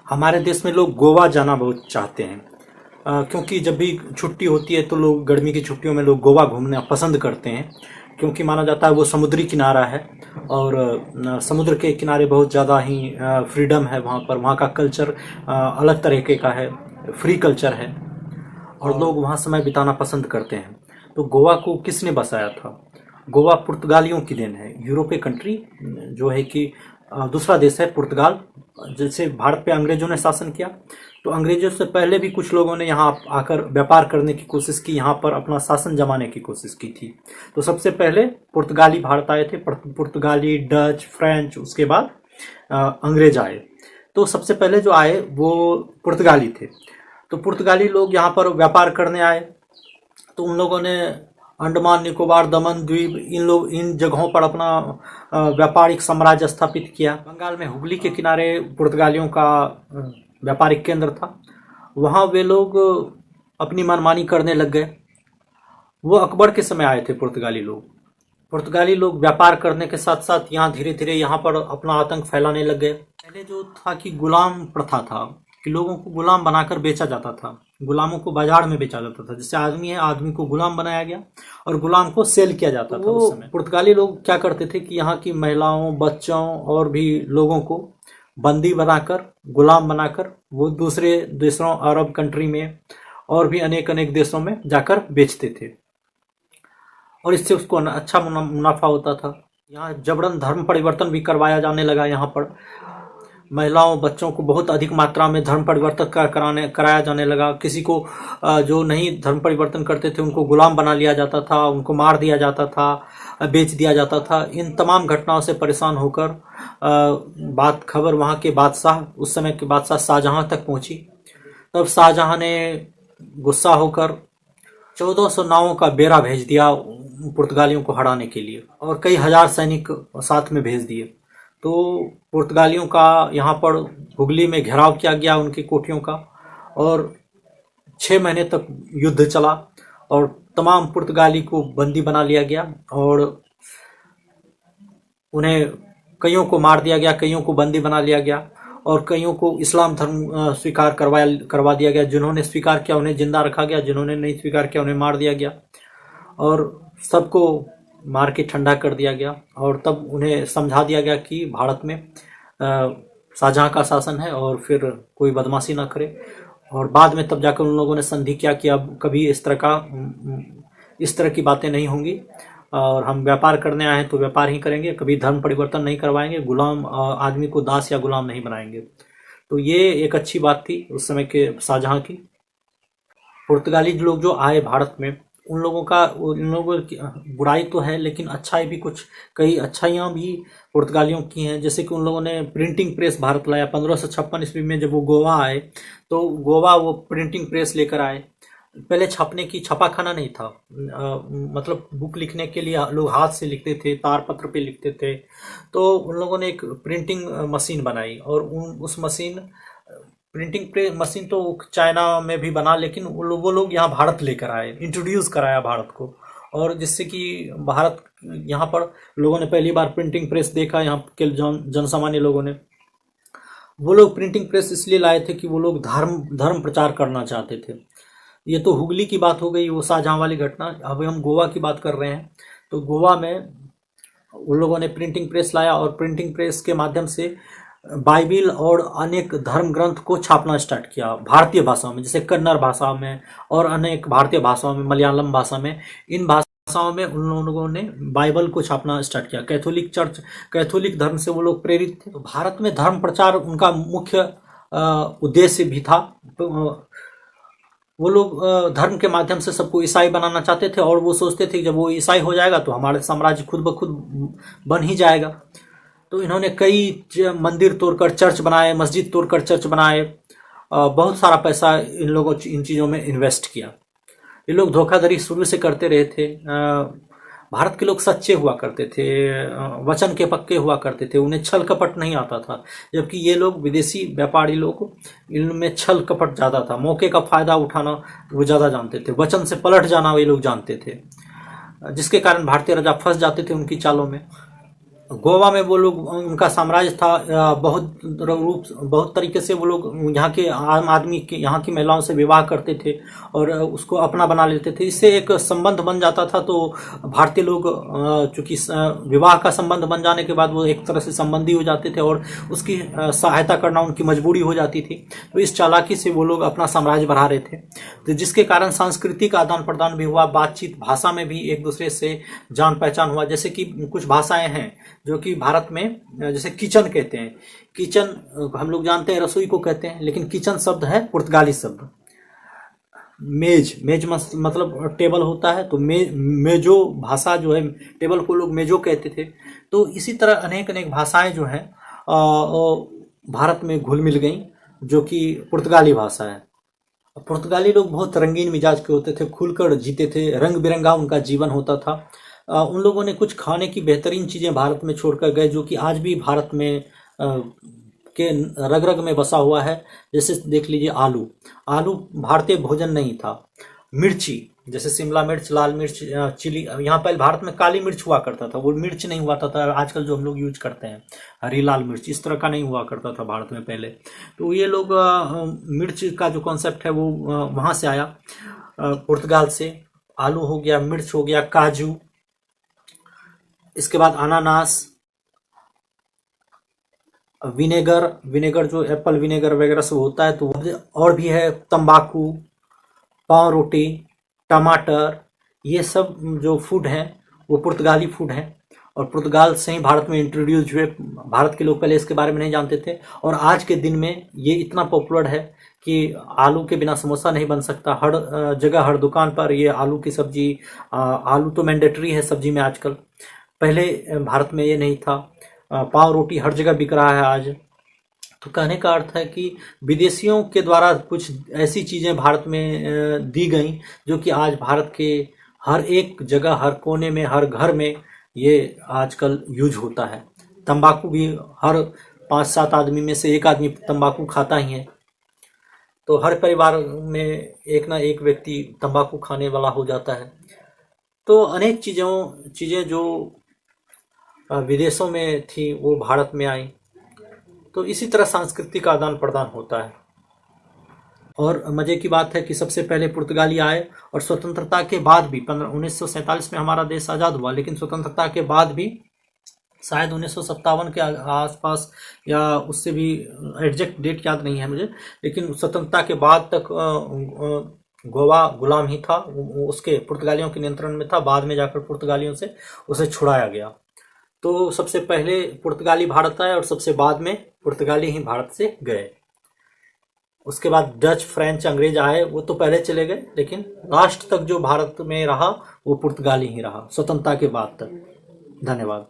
हमारे देश में लोग गोवा जाना बहुत चाहते हैं। क्योंकि जब भी छुट्टी होती है तो लोग गर्मी की छुट्टियों में लोग गोवा घूमना पसंद करते हैं। क्योंकि माना जाता है वो समुद्री किनारा है और समुद्र के किनारे बहुत ज़्यादा ही फ्रीडम है वहाँ पर। वहाँ का कल्चर अलग तरीके का है, फ्री कल्चर है और लोग वहाँ समय बिताना पसंद करते हैं। तो गोवा को किसने बसाया था? गोवा पुर्तगालियों की देन है। यूरोपीय कंट्री जो है कि दूसरा देश है पुर्तगाल। जैसे भारत पे अंग्रेजों ने शासन किया तो अंग्रेजों से पहले भी कुछ लोगों ने यहाँ आकर व्यापार करने की कोशिश की, यहाँ पर अपना शासन जमाने की कोशिश की थी। तो सबसे पहले पुर्तगाली भारत आए थे, पुर्तगाली, डच, फ्रेंच, उसके बाद अंग्रेज आए। तो सबसे पहले जो आए वो पुर्तगाली थे। तो पुर्तगाली लोग यहाँ पर व्यापार करने आए तो उन लोगों ने अंडमान निकोबार, दमन द्वीप, इन जगहों पर अपना व्यापारिक साम्राज्य स्थापित किया। बंगाल में हुगली के किनारे पुर्तगालियों का व्यापारिक केंद्र था। वहाँ वे लोग अपनी मनमानी करने लग गए। वो अकबर के समय आए थे पुर्तगाली लोग। पुर्तगाली लोग व्यापार करने के साथ साथ यहाँ धीरे धीरे यहाँ पर अपना आतंक फैलाने लग गए। पहले जो था कि गुलाम प्रथा था कि लोगों को गुलाम बनाकर बेचा जाता था, गुलामों को बाजार में बेचा जाता था। जैसे आदमी है, आदमी को गुलाम बनाया गया और गुलाम को सेल किया जाता था। उस समय पुर्तगाली लोग क्या करते थे कि यहाँ की महिलाओं, बच्चों और भी लोगों को बंदी बनाकर, गुलाम बनाकर वो दूसरे देशों, अरब कंट्री में और भी अनेक अनेक देशों में जाकर बेचते थे और इससे उसको अच्छा मुनाफा होता था। यहाँ जबरन धर्म परिवर्तन भी करवाया जाने लगा। यहाँ पर महिलाओं, बच्चों को बहुत अधिक मात्रा में धर्म परिवर्तन कराया जाने लगा। किसी को जो नहीं धर्म परिवर्तन करते थे उनको गुलाम बना लिया जाता था, उनको मार दिया जाता था, बेच दिया जाता था। इन तमाम घटनाओं से परेशान होकर खबर वहाँ के बादशाह, उस समय के बादशाह शाहजहां तक पहुंची। तब शाहजहां ने गुस्सा होकर 1400 नावों का बेड़ा भेज दिया पुर्तगालियों को हराने के लिए और कई हजार सैनिक साथ में भेज दिए। तो पुर्तगालियों का यहाँ पर हुगली में घेराव किया गया, उनकी कोठियों का, और 6 महीने तक युद्ध चला और तमाम पुर्तगाली को बंदी बना लिया गया और उन्हें कईयों को मार दिया गया, कईयों को बंदी बना लिया गया और कईयों को इस्लाम धर्म स्वीकार करवा दिया गया। जिन्होंने स्वीकार किया उन्हें जिंदा रखा गया, जिन्होंने नहीं स्वीकार किया उन्हें मार दिया गया और सबको मार के ठंडा कर दिया गया। और तब उन्हें समझा दिया गया कि भारत में शाहजहां का शासन है और फिर कोई बदमाशी ना करे। और बाद में तब जाकर उन लोगों ने संधि किया कि अब कभी इस तरह की बातें नहीं होंगी और हम व्यापार करने आए हैं तो व्यापार ही करेंगे, कभी धर्म परिवर्तन नहीं करवाएंगे, गुलाम आदमी को दास या गुलाम नहीं बनाएंगे। तो ये एक अच्छी बात थी उस समय के शाहजहां की। पुर्तगाली लोग जो आए भारत में, उन लोगों की बुराई तो है लेकिन अच्छाई भी, कई अच्छाइयाँ भी पुर्तगालियों की हैं। जैसे कि उन लोगों ने प्रिंटिंग प्रेस भारत लाया। 1556 ईस्वी में जब वो गोवा आए तो गोवा वो प्रिंटिंग प्रेस लेकर आए। पहले छापाखाना नहीं था, मतलब बुक लिखने के लिए लोग हाथ से लिखते थे, तार पत्र पे लिखते थे। तो उन लोगों ने एक प्रिंटिंग मशीन बनाई और उस प्रिंटिंग प्रेस मशीन तो चाइना में भी बना, लेकिन वो लोग यहाँ भारत लेकर आए, इंट्रोड्यूस कराया भारत को। और जिससे कि भारत, यहाँ पर लोगों ने पहली बार प्रिंटिंग प्रेस देखा। यहाँ के जनसामान्य लोगों ने, वो लोग प्रिंटिंग प्रेस इसलिए लाए थे कि वो लोग धर्म प्रचार करना चाहते थे। ये तो हुगली की बात हो गई, वो शाहजहां वाली घटना। अब हम गोवा की बात कर रहे हैं। तो गोवा में उन लोगों ने प्रिंटिंग प्रेस लाया और प्रिंटिंग प्रेस के माध्यम से बाइबिल और अनेक धर्म ग्रंथ को छापना स्टार्ट किया भारतीय भाषा में, जैसे कन्नड़ भाषा में और अनेक भारतीय भाषाओं में, मलयालम भाषा में। इन भाषाओं में उन लोगों ने बाइबल को छापना स्टार्ट किया। कैथोलिक धर्म से वो लोग प्रेरित थे। तो भारत में धर्म प्रचार उनका मुख्य उद्देश्य भी था। वो लोग धर्म के माध्यम से सबको ईसाई बनाना चाहते थे और वो सोचते थे कि जब वो ईसाई हो जाएगा तो हमारा साम्राज्य खुद ब खुद बन ही जाएगा। तो इन्होंने कई मंदिर तोड़कर चर्च बनाए, मस्जिद तोड़कर चर्च बनाए, बहुत सारा पैसा इन चीज़ों में इन्वेस्ट किया। ये लोग धोखाधड़ी शुरू से करते रहे थे। भारत के लोग सच्चे हुआ करते थे, वचन के पक्के हुआ करते थे, उन्हें छल कपट नहीं आता था। जबकि ये लोग, विदेशी व्यापारी लोग, इनमें छल कपट ज़्यादा था। मौके का फ़ायदा उठाना वो ज़्यादा जानते थे, वचन से पलट जाना ये लोग जानते थे, जिसके कारण भारतीय राजा फंस जाते थे उनकी चालों में। गोवा में वो लोग, उनका साम्राज्य था। बहुत तरीके से वो लोग यहाँ के आम आदमी के, यहाँ की महिलाओं से विवाह करते थे और उसको अपना बना लेते थे। इससे एक संबंध बन जाता था। तो भारतीय लोग चूंकि विवाह का संबंध बन जाने के बाद वो एक तरह से संबंधी हो जाते थे और उसकी सहायता करना उनकी मजबूरी हो जाती थी। तो इस चालाकी से वो लोग अपना साम्राज्य बढ़ा रहे थे, तो जिसके कारण सांस्कृतिक आदान प्रदान भी हुआ, बातचीत, भाषा में भी एक दूसरे से जान पहचान हुआ। जैसे कि कुछ भाषाएं हैं जो कि भारत में, जैसे किचन कहते हैं, किचन हम लोग जानते हैं रसोई को कहते हैं, लेकिन किचन शब्द है पुर्तगाली शब्द। मेज, मतलब टेबल होता है, तो मेजो भाषा जो है, टेबल को लोग मेजो कहते थे। तो इसी तरह अनेक अनेक भाषाएं जो हैं भारत में घुल मिल गई, जो कि पुर्तगाली भाषा है। पुर्तगाली लोग बहुत रंगीन मिजाज के होते थे, खुलकर जीते थे, रंग बिरंगा उनका जीवन होता था। उन लोगों ने कुछ खाने की बेहतरीन चीज़ें भारत में छोड़कर गए, जो कि आज भी भारत में के रग रग में बसा हुआ है। जैसे देख लीजिए आलू, आलू भारतीय भोजन नहीं था। मिर्ची, जैसे शिमला मिर्च, लाल मिर्च, चिली, यहाँ पहले भारत में काली मिर्च हुआ करता था, वो मिर्च नहीं हुआ था आजकल जो हम लोग यूज करते हैं हरी लाल मिर्च, इस तरह का नहीं हुआ करता था भारत में पहले। तो ये लोग मिर्च का जो कॉन्सेप्ट है वो वहाँ से आया, पुर्तगाल से। आलू हो गया, मिर्च हो गया, काजू, इसके बाद अनानास, विनेगर जो एप्पल विनेगर वगैरह सब होता है। तो और भी है तंबाकू, पाव रोटी, टमाटर, ये सब जो फूड हैं वो पुर्तगाली फूड हैं और पुर्तगाल से ही भारत में इंट्रोड्यूस हुए। भारत के लोग पहले इसके बारे में नहीं जानते थे और आज के दिन में ये इतना पॉपुलर है कि आलू के बिना समोसा नहीं बन सकता। हर जगह, हर दुकान पर ये आलू की सब्जी, आलू तो मैंडेटरी है सब्जी में आजकल, पहले भारत में ये नहीं था। पाव रोटी हर जगह बिक रहा है आज। तो कहने का अर्थ है कि विदेशियों के द्वारा कुछ ऐसी चीज़ें भारत में दी गई जो कि आज भारत के हर एक जगह, हर कोने में, हर घर में ये आजकल यूज होता है। तंबाकू भी हर 5-7 आदमी में से एक आदमी तंबाकू खाता ही है। तो हर परिवार में एक ना एक व्यक्ति तंबाकू खाने वाला हो जाता है। तो अनेक चीज़ें जो विदेशों में थी वो भारत में आई। तो इसी तरह सांस्कृतिक आदान प्रदान होता है। और मज़े की बात है कि सबसे पहले पुर्तगाली आए और स्वतंत्रता के बाद भी 1947 में हमारा देश आज़ाद हुआ, लेकिन स्वतंत्रता के बाद भी शायद 1957 के आसपास या उससे भी, एग्जैक्ट डेट याद नहीं है मुझे, लेकिन स्वतंत्रता के बाद तक गोवा गुलाम ही था, उसके पुर्तगालियों के नियंत्रण में था। बाद में जाकर पुर्तगालियों से उसे छुड़ाया गया। तो सबसे पहले पुर्तगाली भारत आए और सबसे बाद में पुर्तगाली ही भारत से गए। उसके बाद डच, फ्रेंच, अंग्रेज आए, वो तो पहले चले गए, लेकिन लास्ट तक जो भारत में रहा वो पुर्तगाली ही रहा, स्वतंत्रता के बाद तक। धन्यवाद।